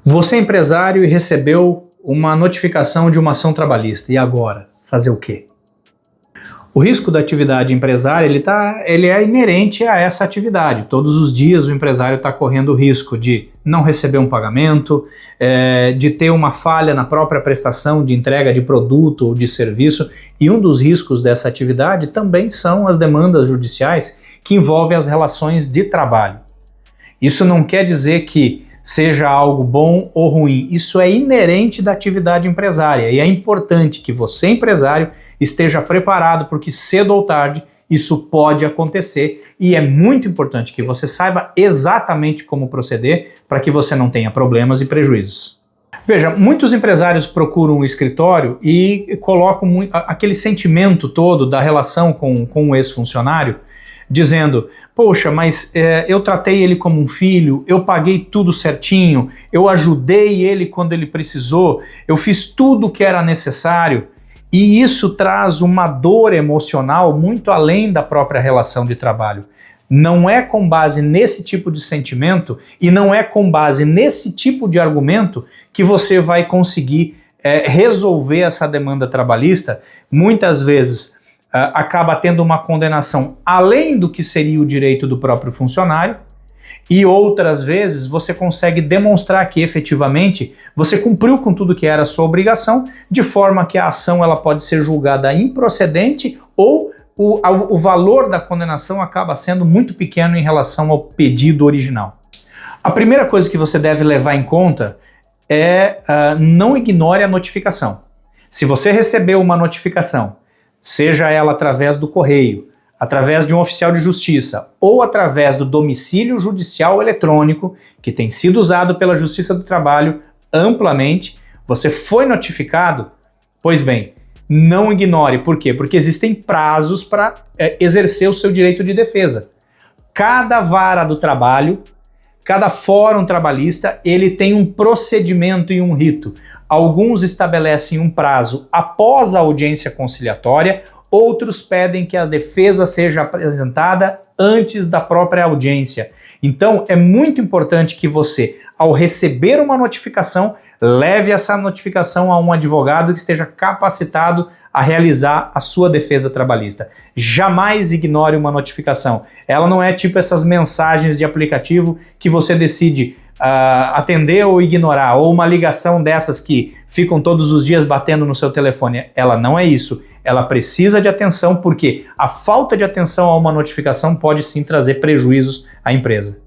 Você é empresário e recebeu uma notificação de uma ação trabalhista. E agora? Fazer o quê? O risco da atividade empresária ele é inerente a essa atividade. Todos os dias o empresário está correndo o risco de não receber um pagamento, de ter uma falha na própria prestação de entrega de produto ou de serviço. E um dos riscos dessa atividade também são as demandas judiciais que envolvem as relações de trabalho. Isso não quer dizer que seja algo bom ou ruim, isso é inerente da atividade empresária e é importante que você, empresário, esteja preparado porque cedo ou tarde isso pode acontecer e é muito importante que você saiba exatamente como proceder para que você não tenha problemas e prejuízos. Veja, muitos empresários procuram um escritório e colocam aquele sentimento todo da relação com o ex-funcionário, dizendo, poxa, mas eu tratei ele como um filho, eu paguei tudo certinho, eu ajudei ele quando ele precisou, eu fiz tudo o que era necessário, e isso traz uma dor emocional muito além da própria relação de trabalho. Não é com base nesse tipo de sentimento e não é com base nesse tipo de argumento que você vai conseguir resolver essa demanda trabalhista. Muitas vezes acaba tendo uma condenação além do que seria o direito do próprio funcionário e outras vezes você consegue demonstrar que efetivamente você cumpriu com tudo que era a sua obrigação, de forma que a ação ela pode ser julgada improcedente ou o valor da condenação acaba sendo muito pequeno em relação ao pedido original. A primeira coisa que você deve levar em conta é não ignore a notificação. Se você recebeu uma notificação, seja ela através do correio, através de um oficial de justiça ou através do domicílio judicial eletrônico, que tem sido usado pela Justiça do Trabalho amplamente, você foi notificado, pois bem, não ignore. Por quê? Porque existem prazos para exercer o seu direito de defesa. Cada vara do trabalho, cada fórum trabalhista, ele tem um procedimento e um rito. Alguns estabelecem um prazo após a audiência conciliatória, outros pedem que a defesa seja apresentada antes da própria audiência. Então, é muito importante que você, ao receber uma notificação, leve essa notificação a um advogado que esteja capacitado a realizar a sua defesa trabalhista. Jamais ignore uma notificação. Ela não é tipo essas mensagens de aplicativo que você decide atender ou ignorar, ou uma ligação dessas que ficam todos os dias batendo no seu telefone. Ela não é isso. Ela precisa de atenção porque a falta de atenção a uma notificação pode sim trazer prejuízos à empresa.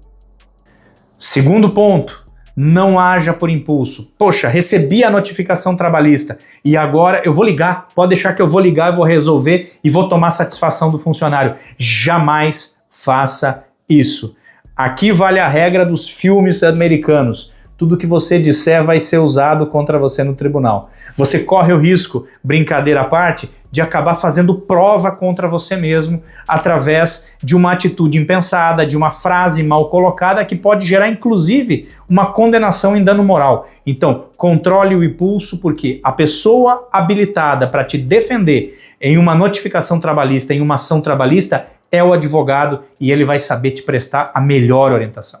Segundo ponto, não haja por impulso. Poxa, recebi a notificação trabalhista e agora eu vou ligar, pode deixar que eu vou ligar, eu vou resolver e vou tomar satisfação do funcionário. Jamais faça isso. Aqui vale a regra dos filmes americanos. Tudo que você disser vai ser usado contra você no tribunal. Você corre o risco, brincadeira à parte, de acabar fazendo prova contra você mesmo através de uma atitude impensada, de uma frase mal colocada que pode gerar inclusive uma condenação em dano moral. Então, controle o impulso porque a pessoa habilitada para te defender em uma notificação trabalhista, em uma ação trabalhista, é o advogado e ele vai saber te prestar a melhor orientação.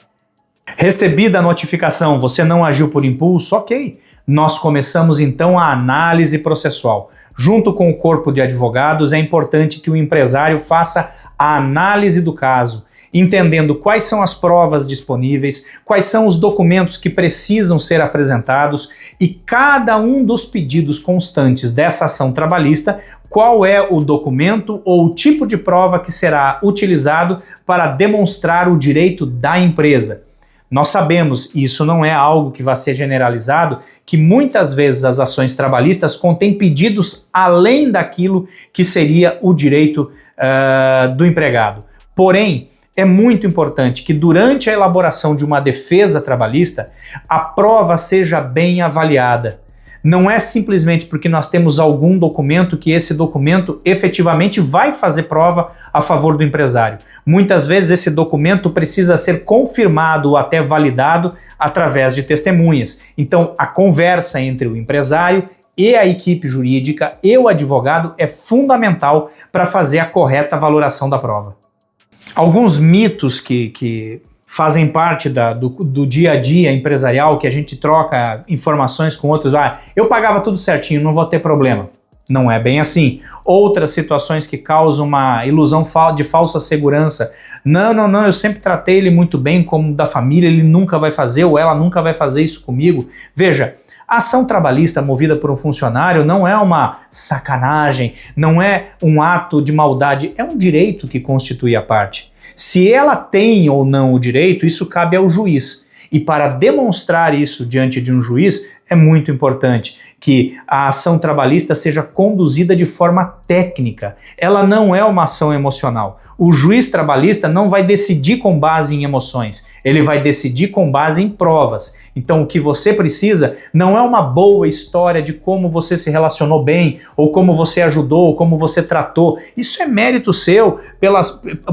Recebida a notificação, você não agiu por impulso? Ok. Nós começamos então a análise processual. Junto com o corpo de advogados, é importante que o empresário faça a análise do caso, entendendo quais são as provas disponíveis, quais são os documentos que precisam ser apresentados e cada um dos pedidos constantes dessa ação trabalhista, qual é o documento ou o tipo de prova que será utilizado para demonstrar o direito da empresa. Nós sabemos, e isso não é algo que vai ser generalizado, que muitas vezes as ações trabalhistas contêm pedidos além daquilo que seria o direito do empregado. Porém, é muito importante que durante a elaboração de uma defesa trabalhista, a prova seja bem avaliada. Não é simplesmente porque nós temos algum documento que esse documento efetivamente vai fazer prova a favor do empresário. Muitas vezes esse documento precisa ser confirmado ou até validado através de testemunhas. Então, a conversa entre o empresário e a equipe jurídica e o advogado é fundamental para fazer a correta valoração da prova. Alguns mitos que fazem parte do dia a dia empresarial, que a gente troca informações com outros. Eu pagava tudo certinho, não vou ter problema. Não é bem assim. Outras situações que causam uma ilusão de falsa segurança. Não, eu sempre tratei ele muito bem como da família, ele nunca vai fazer ou ela nunca vai fazer isso comigo. Veja, a ação trabalhista movida por um funcionário não é uma sacanagem, não é um ato de maldade, é um direito que constitui a parte. Se ela tem ou não o direito, isso cabe ao juiz. E para demonstrar isso diante de um juiz, é muito importante que a ação trabalhista seja conduzida de forma técnica. Ela não é uma ação emocional. O juiz trabalhista não vai decidir com base em emoções, ele vai decidir com base em provas. Então o que você precisa não é uma boa história de como você se relacionou bem, ou como você ajudou, ou como você tratou. Isso é mérito seu,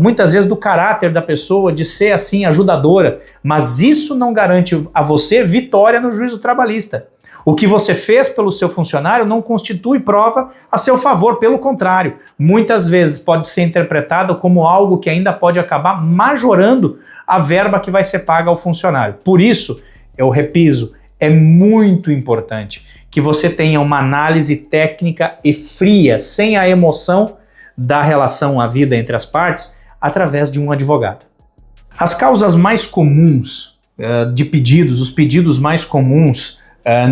muitas vezes do caráter da pessoa, de ser assim ajudadora, mas isso não garante a você vitória no juízo trabalhista. O que você fez pelo seu funcionário não constitui prova a seu favor, pelo contrário, muitas vezes pode ser interpretado como algo que ainda pode acabar majorando a verba que vai ser paga ao funcionário. Por isso, eu repito, é muito importante que você tenha uma análise técnica e fria, sem a emoção da relação à vida entre as partes, através de um advogado. As causas mais comuns de pedidos, os pedidos mais comuns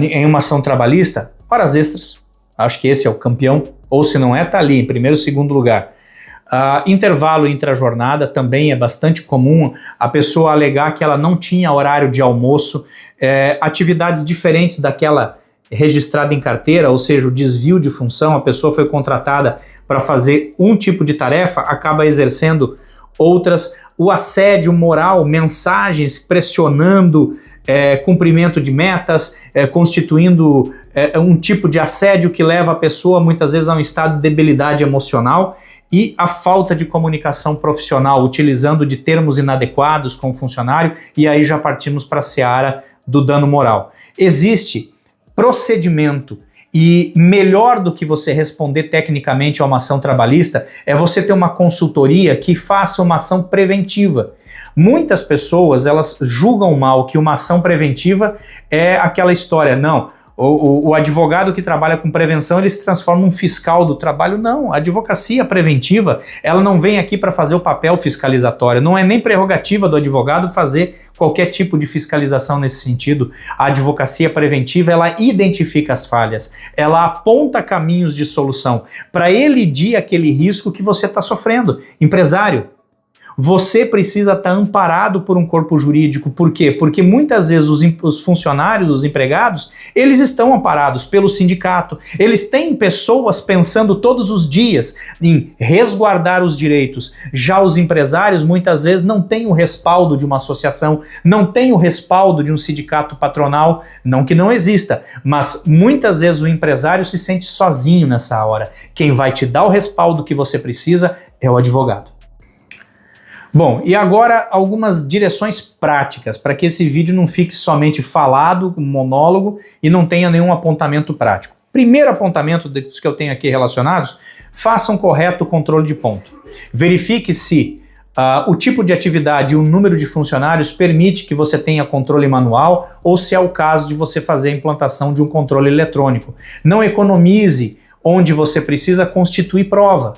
em uma ação trabalhista, horas extras, acho que esse é o campeão, ou se não é, tá ali em primeiro ou segundo lugar. Intervalo intra-jornada também é bastante comum a pessoa alegar que ela não tinha horário de almoço, atividades diferentes daquela registrada em carteira, ou seja, o desvio de função, a pessoa foi contratada para fazer um tipo de tarefa, acaba exercendo outras, o assédio moral, mensagens pressionando cumprimento de metas, constituindo um tipo de assédio que leva a pessoa muitas vezes a um estado de debilidade emocional, e a falta de comunicação profissional, utilizando de termos inadequados com o funcionário, e aí já partimos para a seara do dano moral. Existe procedimento, e melhor do que você responder tecnicamente a uma ação trabalhista é você ter uma consultoria que faça uma ação preventiva. Muitas pessoas, elas julgam mal que uma ação preventiva é aquela história, não, o advogado que trabalha com prevenção, ele se transforma num fiscal do trabalho. Não, a advocacia preventiva, ela não vem aqui para fazer o papel fiscalizatório, não é nem prerrogativa do advogado fazer qualquer tipo de fiscalização nesse sentido. A advocacia preventiva, ela identifica as falhas, ela aponta caminhos de solução para elidir aquele risco que você está sofrendo. Empresário, você precisa estar amparado por um corpo jurídico. Por quê? Porque muitas vezes os funcionários, os empregados, eles estão amparados pelo sindicato. Eles têm pessoas pensando todos os dias em resguardar os direitos. Já os empresários, muitas vezes, não têm o respaldo de uma associação, não têm o respaldo de um sindicato patronal, não que não exista, mas muitas vezes o empresário se sente sozinho nessa hora. Quem vai te dar o respaldo que você precisa é o advogado. Bom, e agora algumas direções práticas para que esse vídeo não fique somente falado, um monólogo, e não tenha nenhum apontamento prático. Primeiro apontamento dos que eu tenho aqui relacionados, faça um correto controle de ponto. Verifique se o tipo de atividade e o número de funcionários permite que você tenha controle manual ou se é o caso de você fazer a implantação de um controle eletrônico. Não economize onde você precisa constituir prova.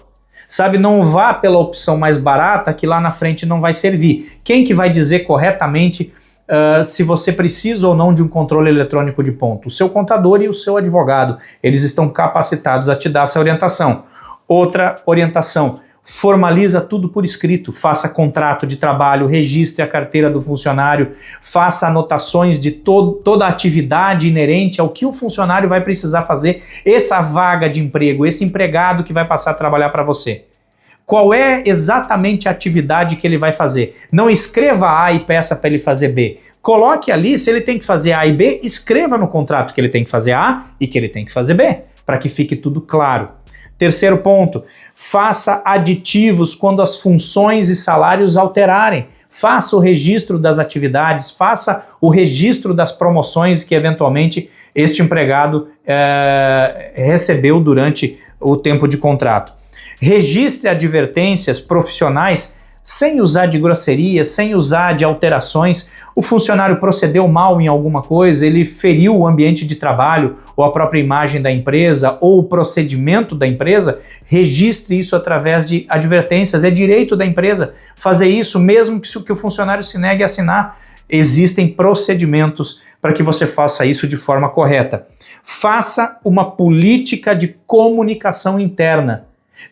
Sabe, não vá pela opção mais barata que lá na frente não vai servir. Quem que vai dizer corretamente se você precisa ou não de um controle eletrônico de ponto? O seu contador e o seu advogado. Eles estão capacitados a te dar essa orientação. Outra orientação, formaliza tudo por escrito, faça contrato de trabalho, registre a carteira do funcionário, faça anotações de toda a atividade inerente ao que o funcionário vai precisar fazer, essa vaga de emprego, esse empregado que vai passar a trabalhar para você. Qual é exatamente a atividade que ele vai fazer? Não escreva A e peça para ele fazer B. Coloque ali, se ele tem que fazer A e B, escreva no contrato que ele tem que fazer A e que ele tem que fazer B, para que fique tudo claro. Terceiro ponto, faça aditivos quando as funções e salários alterarem. Faça o registro das atividades, faça o registro das promoções que eventualmente este empregado recebeu durante o tempo de contrato. Registre advertências profissionais sem usar de grosseria, sem usar de alterações. O funcionário procedeu mal em alguma coisa, ele feriu o ambiente de trabalho, ou a própria imagem da empresa, ou o procedimento da empresa, registre isso através de advertências. É direito da empresa fazer isso, mesmo que o funcionário se negue a assinar. Existem procedimentos para que você faça isso de forma correta. Faça uma política de comunicação interna.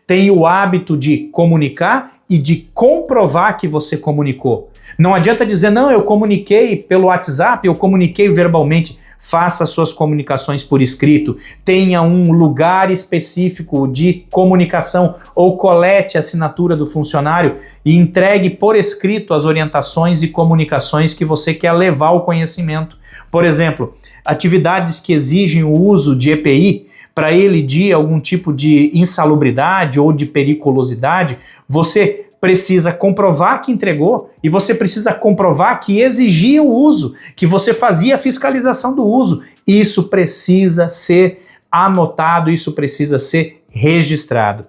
Tenha o hábito de comunicar e de comprovar que você comunicou. Não adianta dizer, não, eu comuniquei pelo WhatsApp, eu comuniquei verbalmente. Faça suas comunicações por escrito. Tenha um lugar específico de comunicação ou colete a assinatura do funcionário e entregue por escrito as orientações e comunicações que você quer levar ao conhecimento. Por exemplo, atividades que exigem o uso de EPI, para ele de algum tipo de insalubridade ou de periculosidade, você precisa comprovar que entregou e você precisa comprovar que exigia o uso, que você fazia a fiscalização do uso. Isso precisa ser anotado, isso precisa ser registrado.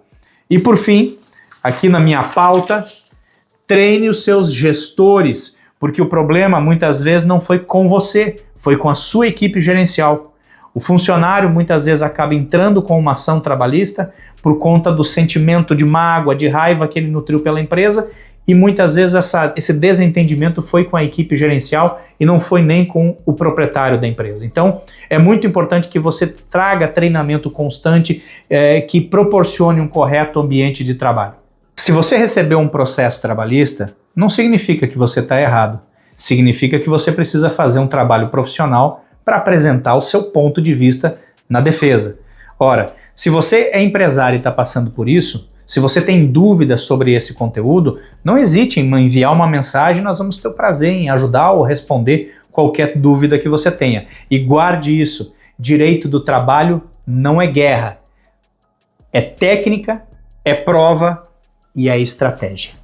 E por fim, aqui na minha pauta, treine os seus gestores, porque o problema muitas vezes não foi com você, foi com a sua equipe gerencial. O funcionário muitas vezes acaba entrando com uma ação trabalhista por conta do sentimento de mágoa, de raiva que ele nutriu pela empresa e muitas vezes esse desentendimento foi com a equipe gerencial e não foi nem com o proprietário da empresa. Então, é muito importante que você traga treinamento constante que proporcione um correto ambiente de trabalho. Se você recebeu um processo trabalhista, não significa que você está errado. Significa que você precisa fazer um trabalho profissional para apresentar o seu ponto de vista na defesa. Ora, se você é empresário e está passando por isso, se você tem dúvidas sobre esse conteúdo, não hesite em enviar uma mensagem, nós vamos ter o prazer em ajudar ou responder qualquer dúvida que você tenha. E guarde isso, direito do trabalho não é guerra, é técnica, é prova e é estratégia.